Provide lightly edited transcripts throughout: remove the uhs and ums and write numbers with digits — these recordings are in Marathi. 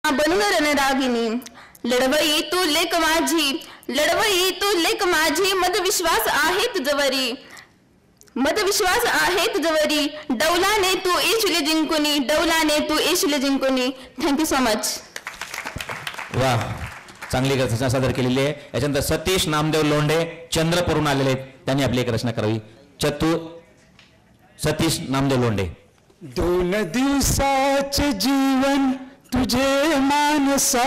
बनून रणरागिनी लढवई तू लेक माझी, लढवई तू लेक माझी, मदविश्वास आहे तुझवरी, मदविश्वास आहे तुझवरी, डौलाने तू येशील जिंकुनी, डौलाने तू येशील जिंकुनी. Thank you so much. वा, चांगली रचना सादर केलेली आहे. याच्यानंतर सतीश नामदेव लोंढे चंद्रपूरहून आलेले आहेत, त्यांनी आपली एक रचना करावी. सतीश नामदेव लोंढे. 2 दिवसाचे जीवन तुझे मानसा,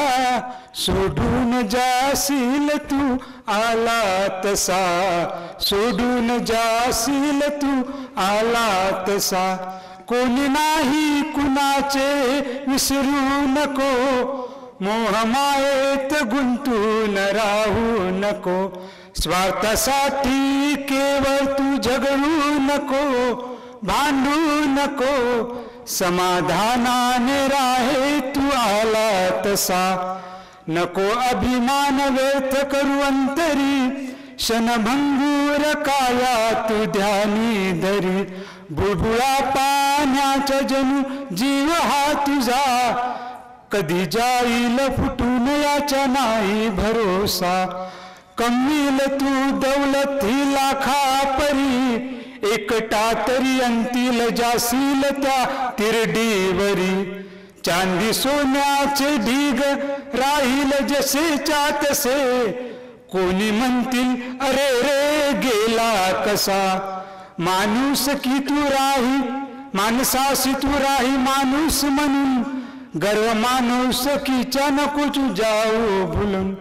सोडून जाशील तू आला तसा, सोडून जाशील तू आला तसा. कोणी नाही कुणाचे विसरू नको, मोहमायेत गुंतून राहू नको. स्वार्थासाठी केवळ तू झगडू नको, भांडू नको. समाधानाने राहे तू आला तसा. नको अभिमान व्यर्थ करू अंतरी, क्षणभंगूर काया तू ध्यानी धरी. बुळबुळा पाण्याचा जणू जीव हा तुझा, कधी जाईल फुटून याचा नाही भरोसा. कमील तू दौलत ही लाखा परी, एकटा तरी अंतील जाशील त्या तिरडीवरी. चांदी सोन्याचे ढीग राहील जसेच्या तसे, कोणी म्हणतील अरे रे गेला कसा. माणूस की तू राही, माणसाशी तू राही माणूस म्हणून, गर्व माणूस कीच्या नको तू जाऊ भुलून.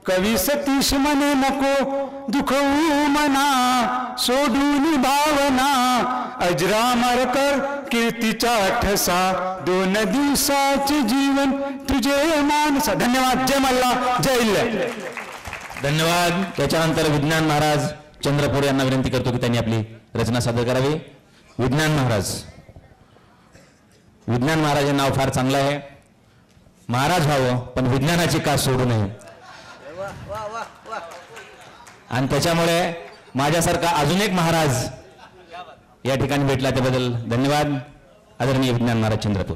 कवी सतीश म्हणे नको दुखवू मना, सोडून भावना अजरामर कर कीर्तीचा ठसा. 2 दिवसाचे जीवन तुझे मानसा. धन्यवाद. जय मल्ला, जय इल्ले. धन्यवाद. त्याच्यानंतर विज्ञान महाराज चंद्रपूर यांना विनंती करतो की त्यांनी आपली रचना सादर करावी. विज्ञान महाराज. विज्ञान महाराज हे नाव फार चांगलं आहे. महाराज व्हावं पण विज्ञानाची कास सोडू नये, आणि त्याच्यामुळे माझ्यासारखा अजून एक महाराज या ठिकाणी भेटला त्याबद्दल धन्यवाद. आदरणीय विज्ञान महाराज चंद्रपूर.